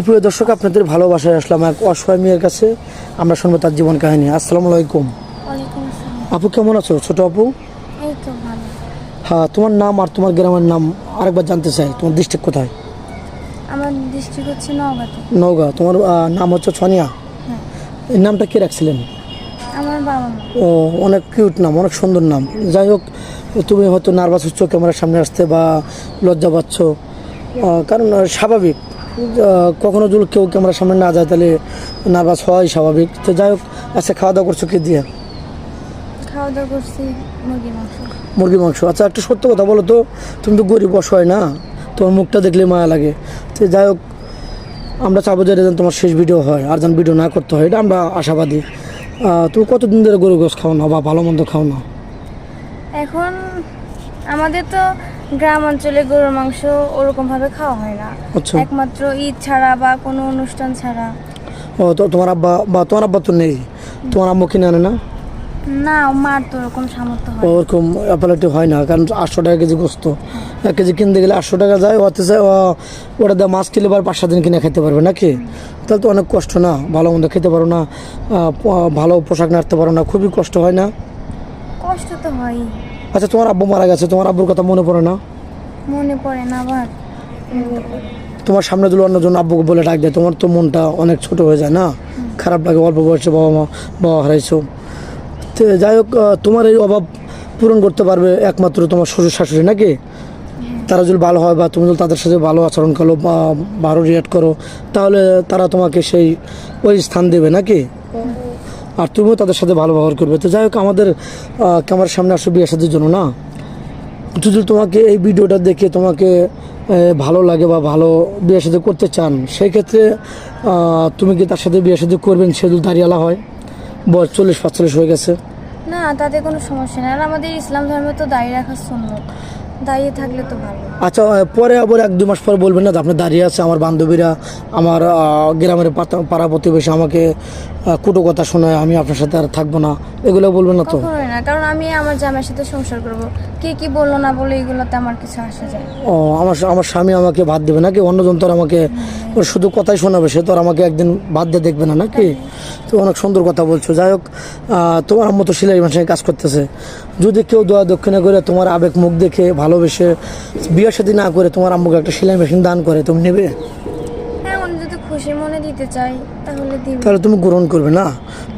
সুপ্রিয় দর্শক, আপনাদের ভালোবাসায় আসলাম এক অসহায় মেয়ের কাছে। আমরা শুনবো তার জীবন কাহিনী। আসসালামু আলাইকুম। ওয়ালাইকুম আসসালাম। আপু, কেমন আছো ছোট আপু? এই তো ভালো। হ্যাঁ, তোমার নাম আর তোমার গ্রামের নাম আরেকবার জানতে চাই। তোমার ডিস্ট্রিক্ট কোথায়? আমার ডিস্ট্রিক্ট হচ্ছে নওগাঁতে। নওগাঁ। তোমার নাম হচ্ছে সোনিয়া। হ্যাঁ, এই নামটা কে রাখছিলেন? আমার বাবা মা। ও, অনেক কিউট নাম, অনেক সুন্দর নাম। যাই হোক, তুমি হয়তো নার্ভাস হচ্ছ ক্যামেরার সামনে আসতে বা লজ্জা পাচ্ছ, কারণ স্বাভাবিক। কখনো যদি কেউ ক্যামেরার সামনে না যায় তাহলে নার্ভাস হওয়াই স্বাভাবিক। তো যাই হোক, আচ্ছা, খাওয়া দাওয়া করছো কি দিয়ে? খাওয়া দাওয়া করছি মুরগির মাংস। মুরগি মাংস। আচ্ছা, একটু সত্য কথা বলো তো, তুমি তো গরিব অসহায় না, তোমার মুখটা দেখলে মায়া লাগে। তো যাই হোক, আমরা চাবো যে এটা যেন তোমার শেষ ভিডিও হয়, আর যেন ভিডিও না করতে হয়, এটা আমরা আশাবাদী। তুমি কতদিন ধরে গরু গোস খাও না বা ভালো মন্দ খাও না? এখন আমাদের তো গ্রাম অঞ্চলে গরুর মাংস ওরকম ভাবে খাওয়া হয় না, আচ্ছা। একমাত্র ঈদ ছাড়া বা কোনো অনুষ্ঠান ছাড়া। ও, তো তোমার আব্বা তো নেই, তোমার আম্মু কিনে আনে না? না, মার তো ওরকম সামর্থ্য হয় না। ওরকম অ্যাপালেটি হয় না, কারণ 800 টাকা কেজি গোস্ত, 1 কেজি কিনতে গেলে 800 টাকা যায়। ওটা দিয়ে মাছ কিনলে বার 5-7 দিন কিনে খেতে পারবে নাকি? তাহলে তো অনেক কষ্ট না, ভালো মন্দ খেতে পারো না, ভালো পোশাক নাড়তে পারো না, খুবই কষ্ট হয় না? কষ্ট তো হয়ই। আচ্ছা, তোমার আব্বু মারা গেছে, তোমার আব্বুর কথা মনে পড়ে না? মনে পড়ে না আবার। তোমার সামনে যদি অন্যজন আব্বুকে বলে ডাক দেয়, তোমার তো মনটা অনেক ছোট হয়ে যায় না? খারাপ লাগে, অল্প বয়সে বাবা হারাইছো। তো যাই হোক, তোমার এই অভাব পূরণ করতে পারবে একমাত্র তোমার শ্বশুর শাশুড়ি নাকি? তারা যদি ভালো হয় বা তুমি যদি তাদের সাথে ভালো আচরণ করো বা ভালো রিয়াক্ট করো, তাহলে তারা তোমাকে ওই স্থান দেবে নাকি? আর তুমিও তাদের সাথে ভালো ব্যবহার করবে। তো যাই হোক, আমাদের ক্যামেরার সামনে আসো বিয়ে শাদীর জন্য না। যদি তোমাকে এই ভিডিওটা দেখে তোমাকে ভালো লাগে বা ভালো বিয়ে শাদী করতে চান, সেই ক্ষেত্রে তুমি কি তার সাথে বিয়ে শাদী করবেন? সে যদি দাঁড়িয়ালা হয়, বয়স 40-45 হয়ে গেছে। না, তাতে কোনো সমস্যা নেই। আর আমাদের ইসলাম ধর্মে তো দাঁড়িয়ে রাখা সুন্নত, দাঁড়িয়ে থাকলে তো ভালো। আচ্ছা, পরে আবার 1-2 মাস পরে বলবেন না যে আপনি দাঁড়িয়ে আছে, আমার বান্ধবীরা, আমার গ্রামের পাড়া প্রতিবেশী আমাকে কুটো কথা শোনায়, আমি আপনার সাথে আর থাকবো না, এগুলো বলবেন না তো? কখনোই না, কারণ আমি আমার জামাইয়ের সাথে সংসার করব। কে কি বললো না বলে এগুলোতে আমার কিছু আসে যায় না। ও, আমার স্বামী আমাকে ভাত দেবে নাকি? অন্যজন তো আর আমাকে ওর শুধু কথাই শোনাবে, সে তো আর আমাকে একদিন ভাত দিয়ে দেখবে না নাকি? তো অনেক সুন্দর কথা বলছো। যাই হোক, তোমার আম্মু তো সেলাই মেশিনে কাজ করতেছে। যদি কেউ দোয়া দক্ষিণা করে তোমার আবেগ মুখ দেখে ভালোবেসে বিয়ের সাথে না করে তোমার আম্মুকে একটা সেলাই মেশিন দান করে, তুমি নেবে? হ্যাঁ, উনি যদি খুশি মনে দিতে চাই তাহলে দিব। তাহলে তুমি গ্রহণ করবে না?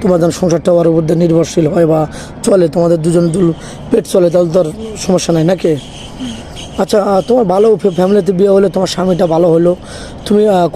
তোমার যখন সংসারটা ওর উপর দিয়ে নির্ভরশীল হয় বা চলে, তোমাদের দুজন পেট চলে, তাহলে তো আর সমস্যা নাই নাকি? আচ্ছা, তোমার ভালো ফ্যামিলিতে বিয়ে হলে, তোমার স্বামীটা ভালো হলো, তুমি কোথায়